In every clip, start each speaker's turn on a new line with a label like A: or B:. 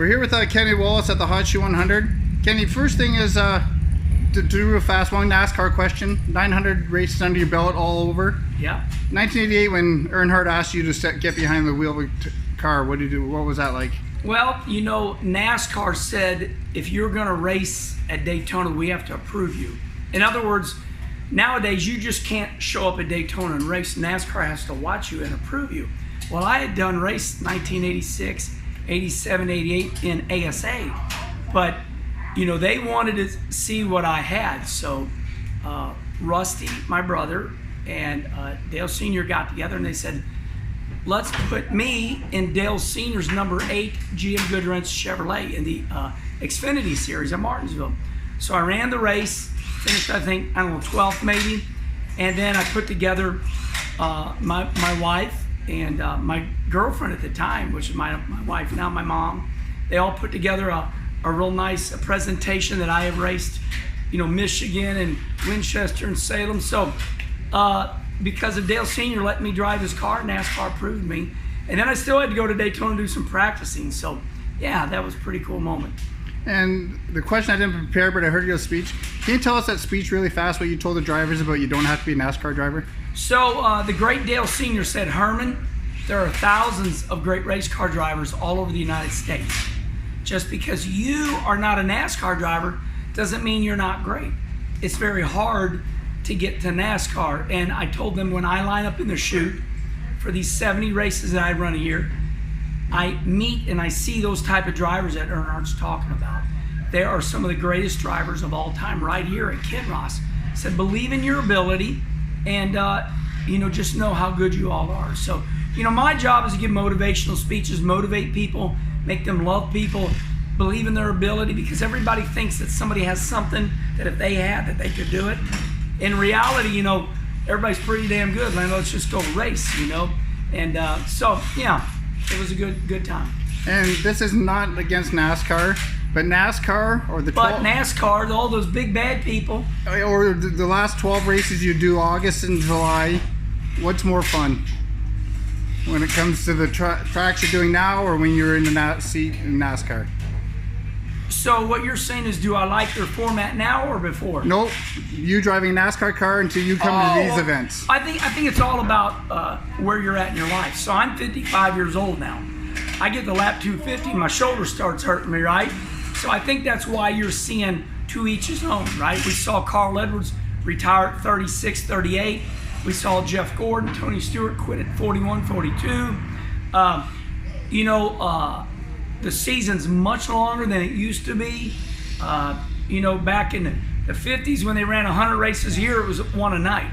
A: We're here with Kenny Wallace at the Hotshoe 100. Kenny, first thing is to do a fast one NASCAR question. 900 races under your belt all over.
B: Yeah.
A: 1988, when Earnhardt asked you to get behind the wheel of a car, what did you do? What was that like?
B: Well, you know, NASCAR said if you're going to race at Daytona, we have to approve you. In other words, nowadays you just can't show up at Daytona and race. NASCAR has to watch you and approve you. Well, I had done race 1986, 87, 88 in ASA, but you know, they wanted to see what I had. So Rusty, my brother, and Dale Sr. got together and they said, let's put me in Dale Sr.'s number 8 GM Goodwrench Chevrolet in the Xfinity Series at Martinsville. So I ran the race, finished I think, I don't know, 12th maybe, and then I put together my wife and my girlfriend at the time, which is my wife now, my mom. They all put together a real nice presentation that I have raced, you know, Michigan and Winchester and Salem. So because of Dale Sr. letting me drive his car, NASCAR approved me. And then I still had to go to Daytona and do some practicing. So yeah, that was a pretty cool moment.
A: And the question I didn't prepare, but I heard your speech. Can you tell us that speech really fast, what you told the drivers about you don't have to be a NASCAR driver?
B: So the great Dale Sr. said, Herman, there are thousands of great race car drivers all over the United States. Just because you are not a NASCAR driver doesn't mean you're not great. It's very hard to get to NASCAR. And I told them when I line up in the chute for these 70 races that I run a year, I meet and I see those type of drivers that Earnhardt's talking about. They are some of the greatest drivers of all time right here at Kinross. I said, believe in your ability and you know, just know how good you all are. So, you know, my job is to give motivational speeches, motivate people, make them love people, believe in their ability, because everybody thinks that somebody has something that if they had, that they could do it. In reality, you know, everybody's pretty damn good, man. Let's just go race, you know. And so, yeah, it was a good time.
A: And this is not against NASCAR, but NASCAR or the 12...
B: But NASCAR, all those big bad people.
A: Or the last 12 races you do, August and July, what's more fun? When it comes to the tracks you're doing now, or when you're in the seat in NASCAR?
B: So what you're saying is, do I like their format now or before?
A: Nope. You driving a NASCAR car until you come to these events.
B: I think it's all about where you're at in your life. So I'm 55 years old now. I get to lap 250, my shoulder starts hurting me, right? So I think that's why you're seeing to each his own, right? We saw Carl Edwards retire at 36, 38. We saw Jeff Gordon, Tony Stewart quit at 41, 42. You know, the season's much longer than it used to be. You know, back in the 50s when they ran 100 races a year, it was one a night.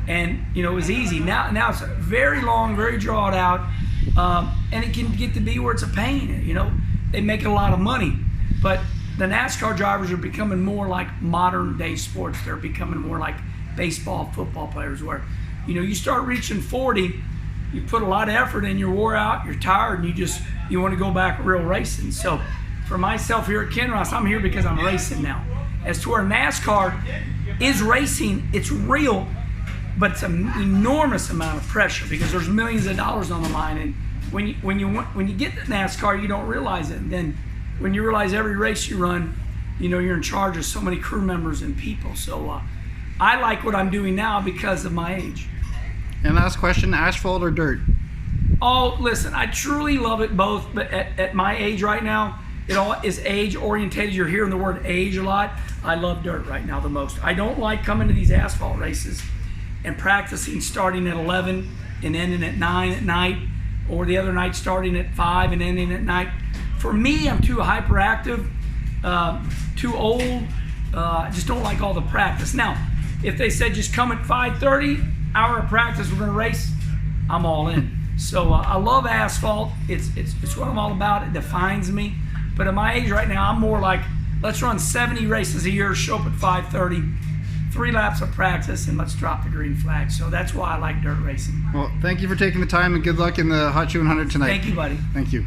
B: And, you know, it was easy. Now it's very long, very drawn out. And it can get to be where it's a pain. You know, they make a lot of money. But the NASCAR drivers are becoming more like modern day sports. They're becoming more like baseball, football players, where, you know, you start reaching 40, you put a lot of effort in, you're wore out, you're tired, and you want to go back real racing. So for myself here at Kinross, I'm here because I'm racing now. As to where NASCAR is racing, it's real, but it's an enormous amount of pressure because there's millions of dollars on the line. And when you get to NASCAR, you don't realize it. And then when you realize every race you run, you know, you're in charge of so many crew members and people. So I like what I'm doing now because of my age.
A: And last question, asphalt or dirt?
B: Oh, listen, I truly love it both, but at my age right now, it all is age orientated. You're hearing the word age a lot. I love dirt right now the most. I don't like coming to these asphalt races and practicing starting at 11 and ending at 9 at night, or the other night starting at 5 and ending at night. For me, I'm too hyperactive, too old. I just don't like all the practice. Now, if they said just come at 5:30, hour of practice, we're gonna race, I'm all in. So I love asphalt. It's what I'm all about. It defines me. But at my age right now, I'm more like, let's run 70 races a year, show up at 5:30, 3 laps of practice, and let's drop the green flag. So that's why I like dirt racing.
A: Well, thank you for taking the time, and good luck in the Hotshoe 100 tonight.
B: Thank you, buddy.
A: Thank you.